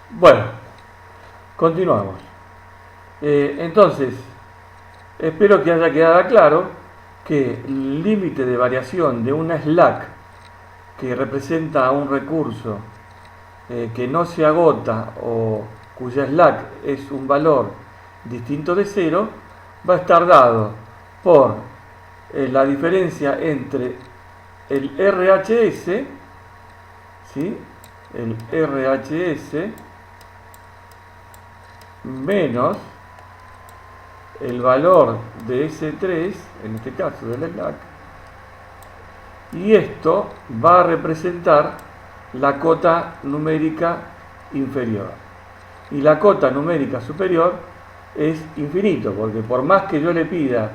Bueno, continuamos. Entonces, espero que haya quedado claro que el límite de variación de una slack que representa un recurso que no se agota o cuya slack es un valor distinto de cero, va a estar dado por la diferencia entre el RHS, ¿sí? El RHS menos el valor de S3, en este caso del slack, y esto va a representar la cota numérica inferior. Y la cota numérica superior es infinito, porque por más que yo le pida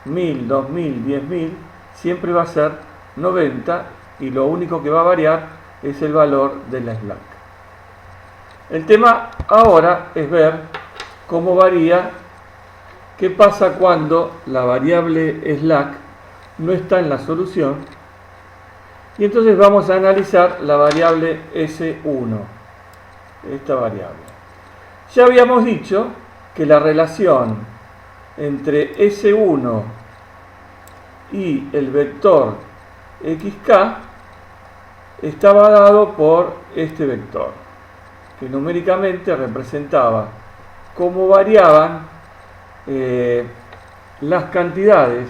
1000, 2000, 10000, siempre va a ser 90 y lo único que va a variar es el valor de la slack. El tema ahora es ver cómo varía, qué pasa cuando la variable slack no está en la solución. Y entonces vamos a analizar la variable S1, esta variable. Ya habíamos dicho que la relación entre S1 y el vector xk estaba dado por este vector, que numéricamente representaba cómo variaban las cantidades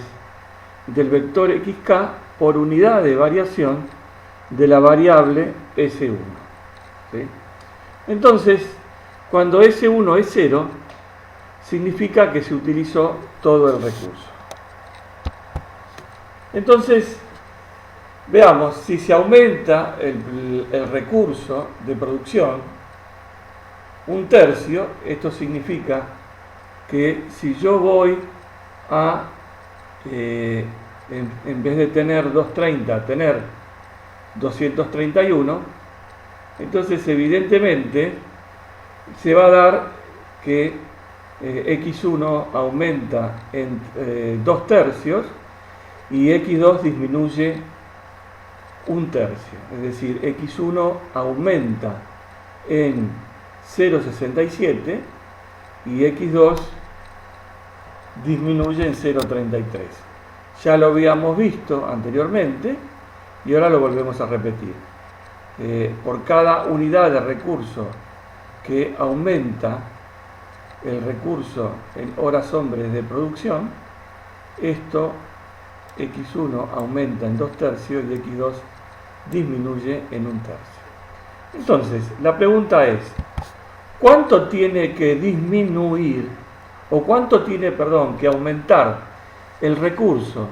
del vector xk por unidad de variación de la variable S1. ¿Sí? Entonces, cuando S1 es 0, significa que se utilizó todo el recurso. Entonces, veamos, si se aumenta el recurso de producción un tercio, esto significa que si yo voy a, en vez de tener 230, tener 231, entonces evidentemente se va a dar que x1 aumenta en 2 tercios y x2 disminuye 1 tercio, es decir, x1 aumenta en 0,67 y x2 disminuye en 0,33. Ya lo habíamos visto anteriormente y ahora lo volvemos a repetir. Por cada unidad de recurso que aumenta el recurso en horas hombres de producción, esto x1 aumenta en 2 tercios y x2 disminuye en 1 tercio. Entonces, la pregunta es, ¿cuánto tiene que disminuir o cuánto tiene, que aumentar el recurso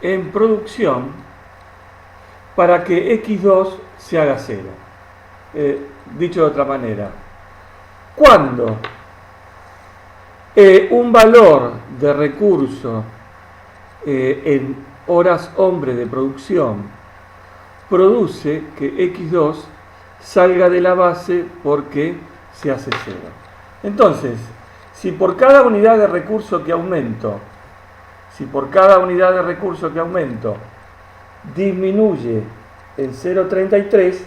en producción para que x2 se haga 0? Dicho de otra manera, cuando un valor de recurso en horas hombre de producción produce que x2 salga de la base porque se hace 0. Entonces, si por cada unidad de recurso que aumento, disminuye en 0,33,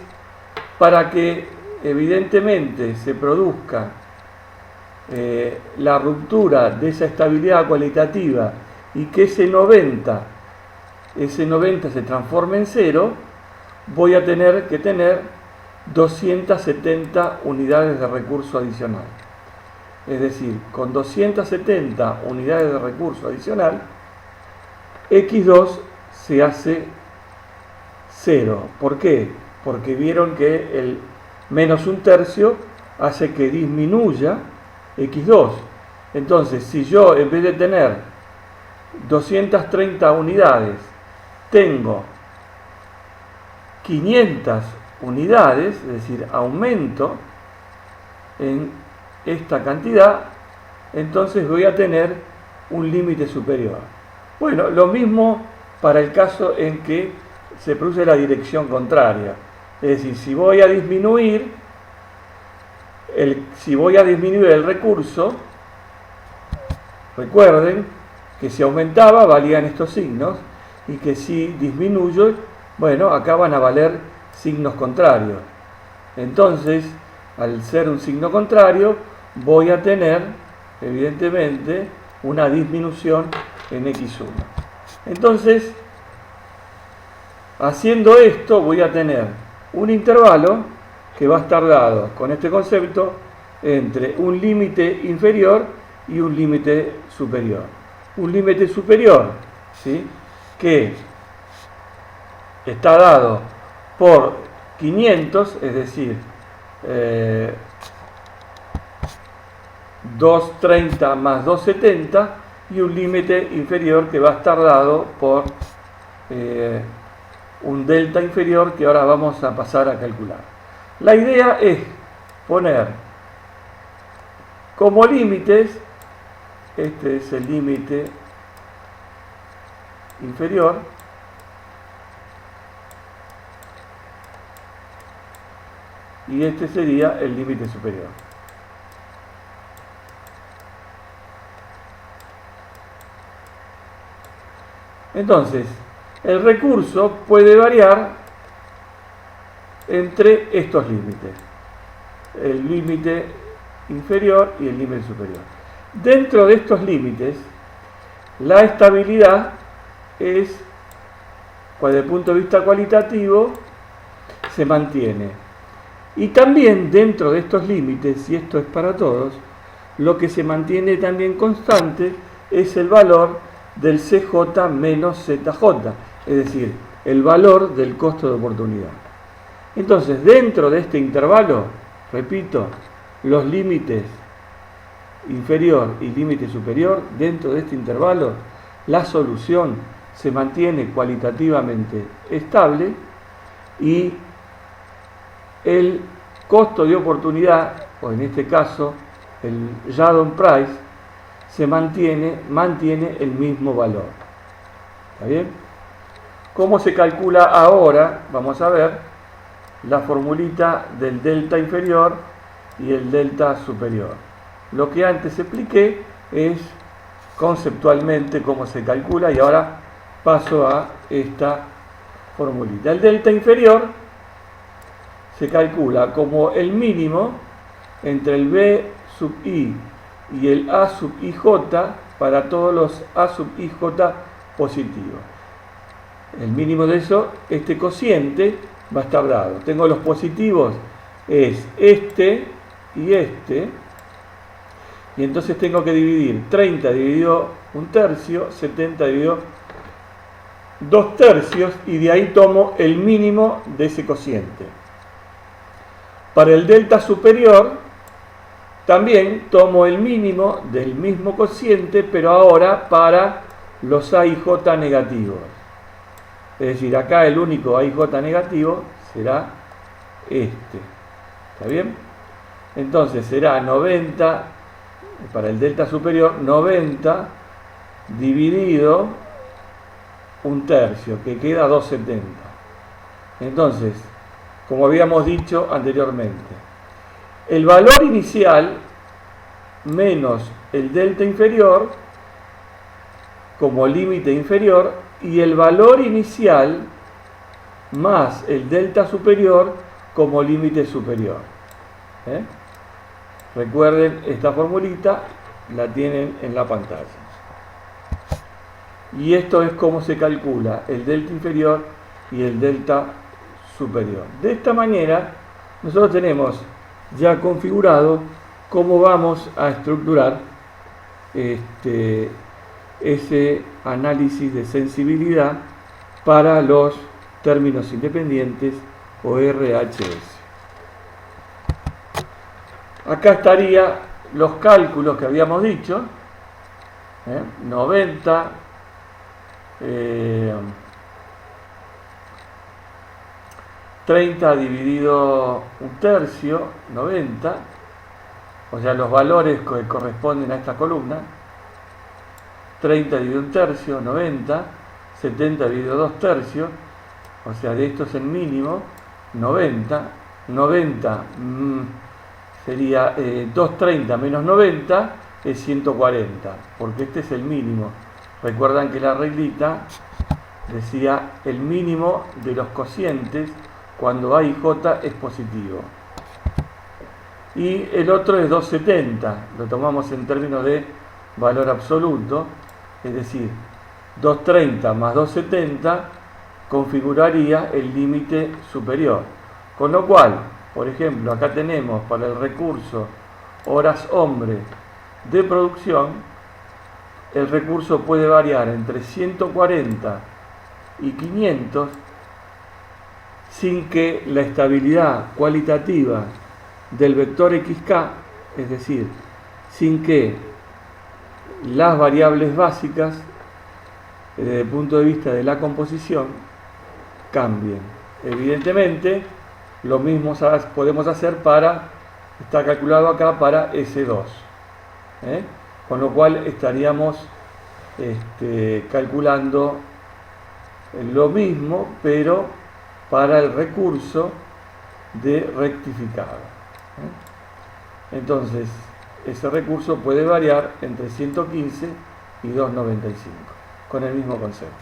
para que evidentemente se produzca la ruptura de esa estabilidad cualitativa y que ese 90 se transforme en 0, voy a tener que tener 270 unidades de recurso adicional. Es decir, con 270 unidades de recurso adicional, x2 se hace 0. ¿Por qué? Porque vieron que el menos 1 tercio hace que disminuya x2. Entonces, si yo en vez de tener 230 unidades, tengo 500 unidades, es decir, aumento en esta cantidad, entonces voy a tener un límite superior. Bueno, lo mismo para el caso en que se produce la dirección contraria. Es decir, si voy a disminuir el recurso, recuerden que si aumentaba valían estos signos y que si disminuyo, bueno, acá van a valer signos contrarios. Entonces, al ser un signo contrario, voy a tener, evidentemente, una disminución en x1. Entonces, haciendo esto, voy a tener un intervalo que va a estar dado con este concepto entre un límite inferior y un límite superior. Un límite superior, ¿sí?, que está dado por 500, es decir, 230 más 270, y un límite inferior que va a estar dado por un delta inferior que ahora vamos a pasar a calcular. La idea es poner como límites, este es el límite inferior, y este sería el límite superior. Entonces, el recurso puede variar entre estos límites, el límite inferior y el límite superior. Dentro de estos límites, la estabilidad es, desde el punto de vista cualitativo, se mantiene. Y también dentro de estos límites, y esto es para todos, lo que se mantiene también constante es el valor del CJ menos ZJ, es decir, el valor del costo de oportunidad. Entonces, dentro de este intervalo, repito, los límites inferior y límite superior, dentro de este intervalo, la solución se mantiene cualitativamente estable y el costo de oportunidad, o en este caso el Jadon Price, se mantiene el mismo valor. ¿Está bien? ¿Cómo se calcula ahora? Vamos a ver la formulita del delta inferior y el delta superior. Lo que antes expliqué es conceptualmente cómo se calcula, y ahora paso a esta formulita. El delta inferior se calcula como el mínimo entre el B sub i y el A sub ij para todos los A sub ij positivos. El mínimo de eso, este cociente va a estar dado. Tengo los positivos, es este y este, y entonces tengo que dividir 30 dividido 1/3, 70 dividido 2/3, y de ahí tomo el mínimo de ese cociente. Para el delta superior, también tomo el mínimo del mismo cociente, pero ahora para los A y J negativos. Es decir, acá el único A y J negativo será este. ¿Está bien? Entonces será 90, para el delta superior, 90 dividido 1/3, que queda 270. Entonces, como habíamos dicho anteriormente, el valor inicial menos el delta inferior como límite inferior, y el valor inicial más el delta superior como límite superior. Recuerden, esta formulita la tienen en la pantalla. Y esto es cómo se calcula el delta inferior y el delta superior. De esta manera, nosotros tenemos ya configurado cómo vamos a estructurar ese análisis de sensibilidad para los términos independientes o RHS. Acá estarían los cálculos que habíamos dicho, 90, 30 dividido 1/3, 90, o sea, los valores que corresponden a esta columna. 30 dividido 1/3, 90, 70 dividido 2/3, o sea, de esto es el mínimo, 90 sería 230 menos 90 es 140, porque este es el mínimo. Recuerdan que la reglita decía el mínimo de los cocientes cuando A y J es positivo. y el otro es 270, lo tomamos en términos de valor absoluto, es decir, 230 más 270 configuraría el límite superior. Con lo cual, por ejemplo, acá tenemos para el recurso horas hombre de producción, el recurso puede variar entre 140 y 500 sin que la estabilidad cualitativa del vector XK, es decir, sin que las variables básicas desde el punto de vista de la composición cambien. Evidentemente, lo mismo podemos hacer está calculado acá para S2, con lo cual estaríamos calculando lo mismo, pero para el recurso de rectificado. Entonces, ese recurso puede variar entre 115 y 295, con el mismo concepto.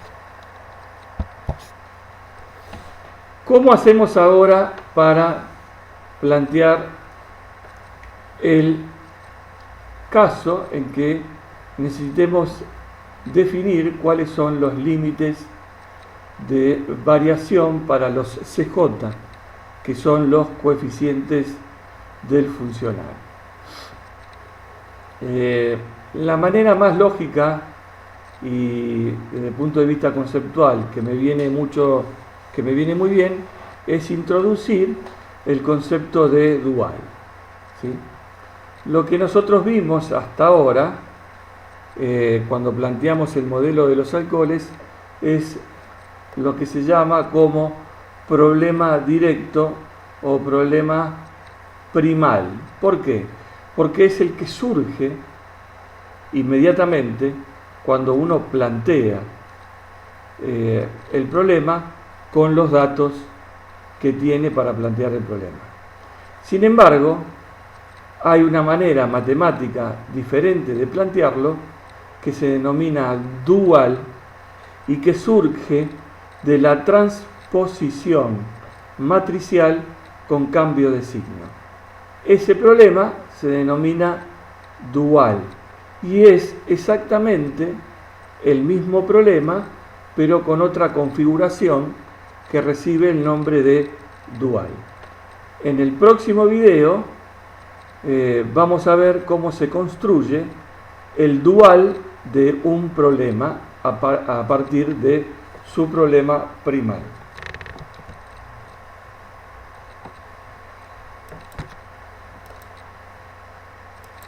¿Cómo hacemos ahora para plantear el caso en que necesitemos definir cuáles son los límites de variación para los CJ, que son los coeficientes del funcional? La manera más lógica y desde el punto de vista conceptual que me viene muy bien es introducir el concepto de dual, ¿sí? Lo que nosotros vimos hasta ahora cuando planteamos el modelo de los alcoholes es lo que se llama como problema directo o problema primal. ¿Por qué? Porque es el que surge inmediatamente cuando uno plantea el problema con los datos que tiene para plantear el problema. Sin embargo, hay una manera matemática diferente de plantearlo que se denomina dual y que surge de la transposición matricial con cambio de signo. Ese problema se denomina dual y es exactamente el mismo problema, pero con otra configuración que recibe el nombre de dual. En el próximo video vamos a ver cómo se construye el dual de un problema a partir de su problema primal.